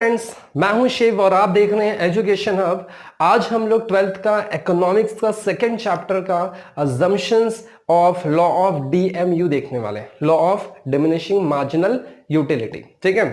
Friends, मैं हूं शिव और आप देख रहे हैं एजुकेशन हब। आज हम लोग 12th का इकोनॉमिक्स का सेकंड चैप्टर का assumptions of law of DMU देखने वाले हैं, law of diminishing marginal utility. ठीक है,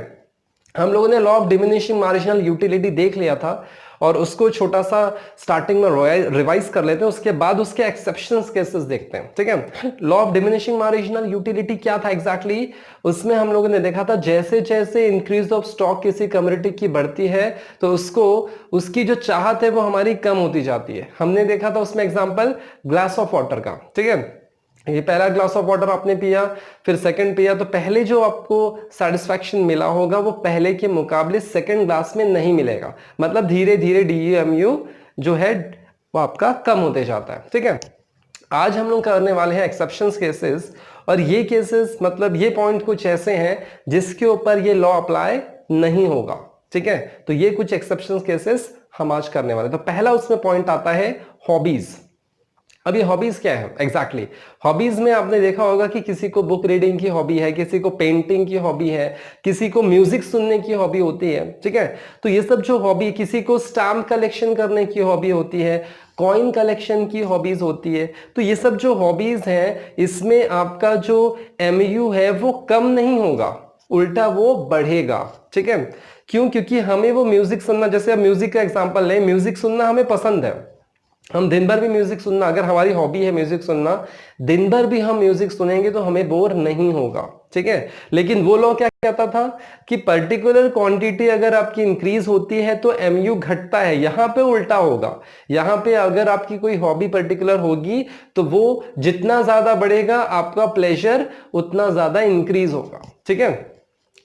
हम लोगों ने law of diminishing marginal utility देख लिया था और उसको छोटा सा स्टार्टिंग में रिवाइज कर लेते हैं, उसके बाद उसके एक्सेप्शंस केसेस देखते हैं। ठीक है, law of diminishing marginal utility क्या था एग्जैक्टली उसमें हम लोगों ने देखा था जैसे जैसे इंक्रीज ऑफ स्टॉक किसी कमोडिटी की बढ़ती है तो उसको उसकी जो चाहत है वो हमारी कम होती जाती है। हमने देखा था उसमें एग्जांपल ग्लास ऑफ वाटर का। ठीक है, ये पहला ग्लास ऑफ वाटर आपने पिया, फिर सेकंड पिया, तो पहले जो आपको सेटिस्फैक्शन मिला होगा वो पहले के मुकाबले सेकंड ग्लास में नहीं मिलेगा। मतलब धीरे धीरे डीएमयू जो है वो आपका कम होते जाता है। ठीक है, आज हम लोग करने वाले हैं एक्सेप्शंस केसेस, और ये केसेस मतलब ये पॉइंट कुछ ऐसे हैं जिसके ऊपर ये लॉ अप्लाई नहीं होगा। ठीक है, तो ये कुछ एक्सेप्शंस केसेस हम आज करने वाले। तो पहला उसमें पॉइंट आता है हॉबीज। अब ये हॉबीज क्या है एग्जैक्टली हॉबीज में आपने देखा होगा कि किसी को बुक रीडिंग की हॉबी है, किसी को पेंटिंग की हॉबी है, किसी को म्यूजिक सुनने की हॉबी होती है। ठीक है, तो ये सब जो हॉबी, किसी को स्टैम्प कलेक्शन करने की हॉबी होती है, कॉइन कलेक्शन की हॉबीज होती है। तो ये सब जो हॉबीज हैं इसमें आपका जो एमयू है वो कम नहीं होगा, उल्टा वो बढ़ेगा। ठीक है, क्यों? क्योंकि हमें वो म्यूजिक सुनना, जैसे अब म्यूजिक का एग्जांपल लें, म्यूजिक सुनना हमें पसंद है, हम दिन भर भी म्यूजिक सुनना, अगर हमारी हॉबी है म्यूजिक सुनना, दिन भर भी हम म्यूजिक सुनेंगे तो हमें बोर नहीं होगा। ठीक है, लेकिन वो लॉ क्या कहता था कि पर्टिकुलर क्वांटिटी अगर आपकी इंक्रीज होती है तो एमयू घटता है। यहां पे उल्टा होगा, यहां पे अगर आपकी कोई हॉबी पर्टिकुलर होगी तो वो जितना ज्यादा बढ़ेगा आपका प्लेजर उतना ज्यादा इंक्रीज होगा। ठीक है,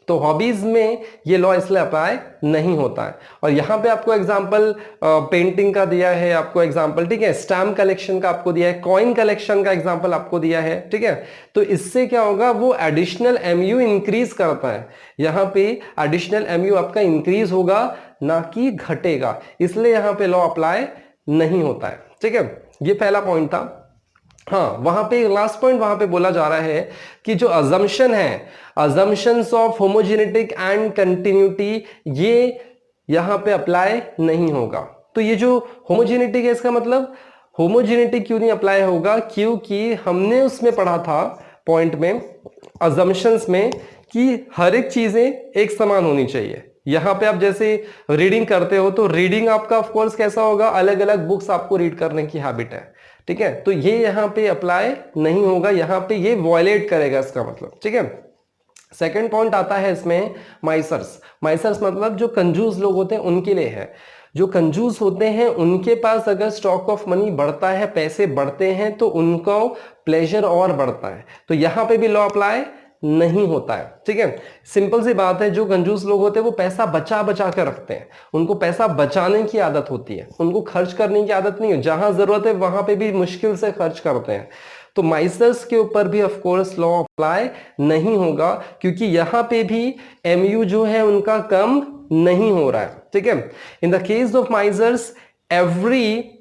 तो हॉबीज में ये लॉ इसलिए अप्लाई नहीं होता है। और यहां पे आपको एग्जांपल पेंटिंग का दिया है, आपको एग्जांपल, ठीक है, स्टैम्प कलेक्शन का आपको दिया है, कॉइन कलेक्शन का एग्जांपल आपको दिया है। ठीक है, तो इससे क्या होगा, वो एडिशनल एमयू इंक्रीज करता है। यहां पे एडिशनल एमयू आपका इंक्रीज होगा ना कि घटेगा, इसलिए यहां पे लॉ अप्लाई नहीं होता है। ठीक है, ये पहला पॉइंट था। हाँ, वहां पे लास्ट पॉइंट वहां पे बोला जा रहा है कि जो अजम्पशन है, अजम्पशंस ऑफ होमोजेनिटिक एंड कंटिन्यूटी, ये यहां पे अप्लाई नहीं होगा। तो ये जो होमोजेनिटी है इसका मतलब होमोजेनिटी क्यों नहीं अप्लाई होगा, क्योंकि हमने उसमें पढ़ा था पॉइंट में, अजम्पशंस में, कि हर एक चीजें एक समान होनी चाहिए। यहां पे आप जैसे रीडिंग करते हो तो रीडिंग आपका ऑफ कोर्स कैसा होगा, अलग अलग बुक्स आपको रीड करने की हैबिट है। ठीक है, तो ये यहां पे अप्लाई नहीं होगा, यहां पे ये वॉयलेट करेगा इसका मतलब। ठीक है, सेकंड पॉइंट आता है इसमें माइसर्स। माइसर्स मतलब जो कंजूस लोग होते हैं उनके लिए है। जो कंजूस होते हैं उनके पास अगर स्टॉक ऑफ मनी बढ़ता है, पैसे बढ़ते हैं, तो उनको प्लेजर और बढ़ता है, तो यहां पे भी लॉ अप्लाई नहीं होता है। ठीक है, सिंपल सी बात है, जो कंजूस लोग होते हैं वो पैसा बचा बचा कर रखते हैं, उनको पैसा बचाने की आदत होती है, उनको खर्च करने की आदत नहीं है, जहां जरूरत है वहां पे भी मुश्किल से खर्च करते हैं। तो माइसर्स के ऊपर भी ऑफ कोर्स लॉ अप्लाई नहीं होगा, क्योंकि यहां पे भी एमयू जो है उनका कम नहीं हो रहा है। ठीक है, in the case of misers every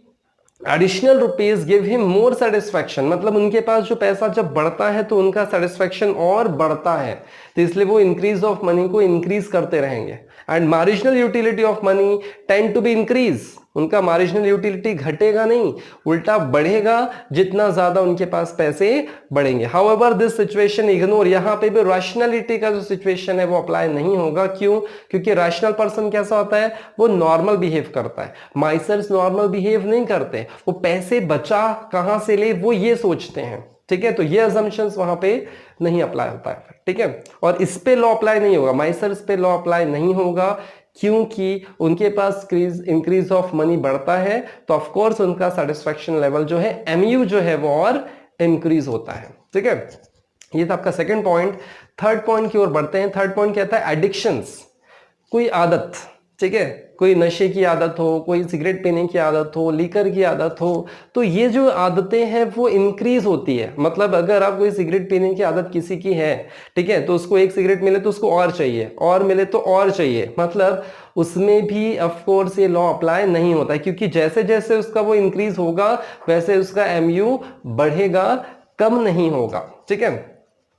additional rupees give him more satisfaction, मतलब उनके पास जो पैसा जब बढ़ता है तो उनका सेटिस्फैक्शन और बढ़ता है, तो इसलिए वो इंक्रीज ऑफ मनी को इंक्रीज करते रहेंगे। And marginal utility of money tend to be increase, उनका मार्जिनल यूटिलिटी घटेगा नहीं, उल्टा बढ़ेगा जितना ज्यादा उनके पास पैसे बढ़ेंगे। हाउएवर दिस सिचुएशन इग्नोर, यहां पे भी रैशनैलिटी का जो सिचुएशन है वो अप्लाई नहीं होगा। क्यों? क्योंकि रैशनल पर्सन कैसा होता है, वो नॉर्मल बिहेव करता है, माइसर्स नॉर्मल बिहेव नहीं करते, वो पैसे बचा कहां से ले वो ये सोचते हैं। ठीक है, तो ये अजम्पशंस वहां पे नहीं अप्लाई होता है। ठीक है, और इस पे लॉ अप्लाई नहीं होगा, माइसर्स पे लॉ अप्लाई नहीं होगा, क्योंकि उनके पास इंक्रीज ऑफ मनी बढ़ता है, तो ऑफ कोर्स उनका सेटिस्फैक्शन लेवल जो है, एमयू जो है वो और इंक्रीज होता है। ठीक है, ये था आपका सेकंड पॉइंट। थर्ड पॉइंट की ओर बढ़ते हैं। थर्ड पॉइंट कहता है एडिक्शंस, कोई आदत, ठीक है, कोई नशे की आदत हो, कोई सिगरेट पीने की आदत हो, लीकर की आदत हो, तो ये जो आदतें हैं वो इंक्रीज होती है। मतलब अगर आप कोई सिगरेट पीने की आदत किसी की है, ठीक है, तो उसको एक सिगरेट मिले तो उसको और चाहिए, और मिले तो और चाहिए, मतलब उसमें भी ऑफ कोर्स ये लॉ अप्लाई नहीं होता है, क्योंकि जैसे जैसे उसका वो इंक्रीज होगा वैसे उसका एमयू बढ़ेगा, कम नहीं होगा। ठीक है,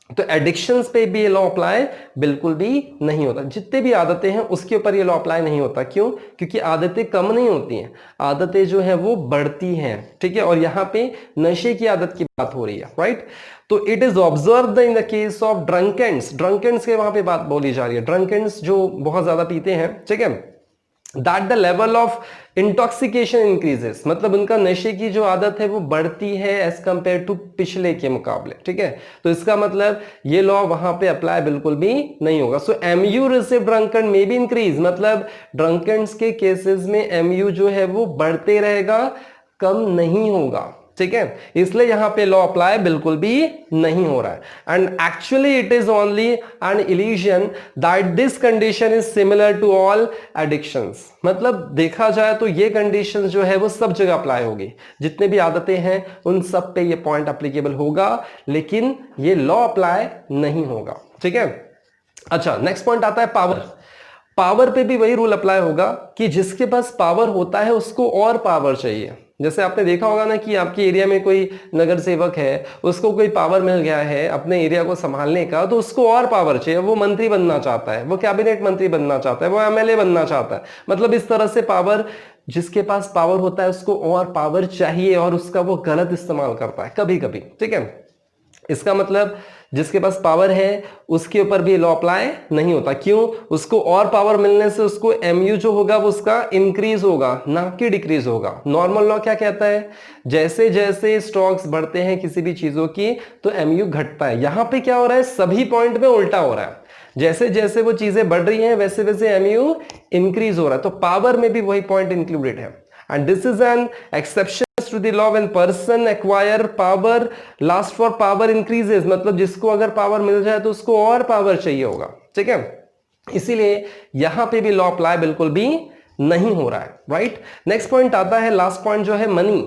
तो एडिक्शंस पे भी ये लॉ अप्लाई बिल्कुल भी नहीं होता। जितने भी आदतें हैं उसके ऊपर ये लॉ अप्लाई नहीं होता। क्यों? क्योंकि आदतें कम नहीं होती हैं, आदतें जो है वो बढ़ती हैं, ठीक है। और यहाँ पे नशे की आदत की बात हो रही है, राइट। तो it is observe in the case of drunkards, drunkards के वहां पे बात बोली जा रही है, ड्रंकेंड्स जो बहुत ज्यादा पीते हैं, ठीक है, that the level of intoxication increases, मतलब उनका नशे की जो आदत है वो बढ़ती है एज कंपेयर टू पिछले के मुकाबले, ठीक है। तो इसका मतलब ये लॉ वहां पे अप्लाई बिल्कुल भी नहीं होगा। So MU receive drunken may be increase, मतलब ड्रंकन्स के केसेस में एमयू जो है वो बढ़ते रहेगा, कम नहीं होगा, ठीक है। इसलिए यहां पे लॉ अप्लाई बिल्कुल भी नहीं हो रहा है। And actually it is only an illusion that this condition is similar to all addictions, मतलब देखा जाए तो ये कंडीशन जो है वो सब जगह अप्लाई होगी, जितने भी आदतें हैं उन सब पे ये पॉइंट अप्लीकेबल होगा, लेकिन ये लॉ अप्लाई नहीं होगा, ठीक है। अच्छा, नेक्स्ट पॉइंट आता है पावर। पावर पे भी वही रूल अप्लाई होगा कि जिसके पास पावर होता है उसको और पावर चाहिए। जैसे आपने देखा होगा ना कि आपके एरिया में कोई नगर सेवक है, उसको कोई पावर मिल गया है अपने एरिया को संभालने का, तो उसको और पावर चाहिए, वो मंत्री बनना चाहता है, वो कैबिनेट मंत्री बनना चाहता है, वो एमएलए बनना चाहता है। मतलब इस तरह से पावर, जिसके पास पावर होता है उसको और पावर चाहिए और उसका वो गलत इस्तेमाल करता है कभी कभी, ठीक है। इसका मतलब जिसके पास पावर है उसके ऊपर भी लॉ अप्लाई नहीं होता। क्यों? उसको और पावर मिलने से उसको एमयू जो होगा वो उसका इंक्रीज होगा, ना कि डिक्रीज होगा। नॉर्मल लॉ क्या कहता है? जैसे जैसे स्टॉक्स बढ़ते हैं किसी भी चीजों की तो एमयू घटता है। यहां पे क्या हो रहा है? सभी पॉइंट में उल्टा हो रहा है, जैसे जैसे वो चीजें बढ़ रही हैं वैसे वैसे एमयू इंक्रीज हो रहा है। तो पावर में भी वही पॉइंट इंक्लूडेड है। And this is an exception to the law when person acquire power last for power increases, मतलब जिसको अगर पावर मिल जाए तो उसको और पावर चाहिए होगा, ठीक है। इसीलिए यहां पे भी लॉ अप्लाई बिल्कुल भी नहीं हो रहा है, राइट। नेक्स्ट पॉइंट आता है, लास्ट पॉइंट जो है मनी।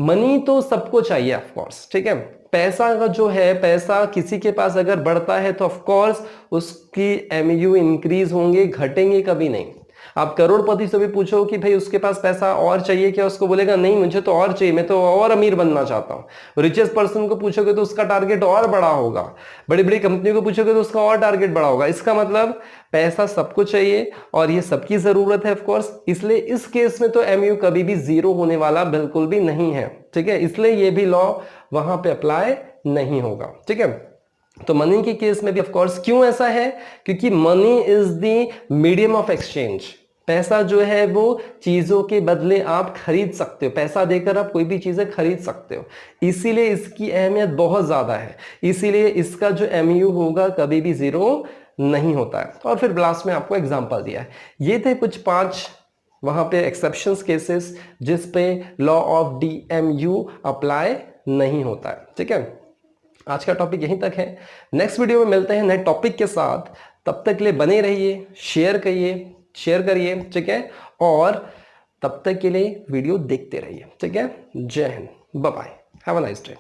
मनी तो सबको चाहिए ऑफ कोर्स, ठीक है। पैसा का जो है, पैसा किसी के पास अगर बढ़ता है तो ऑफ कोर्स उसकी एमयू इंक्रीज होंगे, घटेंगे कभी नहीं। आप करोड़पति से भी पूछो कि भाई उसके पास पैसा और चाहिए क्या, उसको बोलेगा नहीं मुझे तो और चाहिए, मैं तो और अमीर बनना चाहता हूं। रिचेस्ट पर्सन को पूछोगे तो उसका टारगेट और बड़ा होगा, बड़ी बड़ी कंपनियों को पूछोगे तो उसका और टारगेट बड़ा होगा। इसका मतलब पैसा सबको चाहिए और ये सबकी जरूरत है ऑफ कोर्स। इसलिए इस केस में तो एमयू कभी भी जीरो होने वाला बिल्कुल भी नहीं है, ठीक है। इसलिए ये भी लॉ वहां पे अप्लाई नहीं होगा, ठीक है। तो मनी के केस में भी ऑफ कोर्स, क्यों ऐसा है? क्योंकि money is the medium of exchange. पैसा जो है वो चीजों के बदले आप खरीद सकते हो, पैसा देकर आप कोई भी चीजें खरीद सकते हो, इसीलिए इसकी अहमियत बहुत ज्यादा है। इसीलिए इसका जो एमयू होगा कभी भी जीरो नहीं होता है। और फिर लास्ट में आपको एग्जांपल दिया है। ये थे कुछ 5 वहां पे एक्सेप्शंस केसेस जिस पे लॉ ऑफ डीएमयू अप्लाई नहीं होता है, ठीक है। आज का टॉपिक यहीं तक है। नेक्स्ट वीडियो में मिलते हैं नए टॉपिक के साथ। तब तक के लिए बने रहिए, शेयर करिए, ठीक है। और तब तक के लिए वीडियो देखते रहिए, ठीक है। जय Hind, bye bye, have a nice day.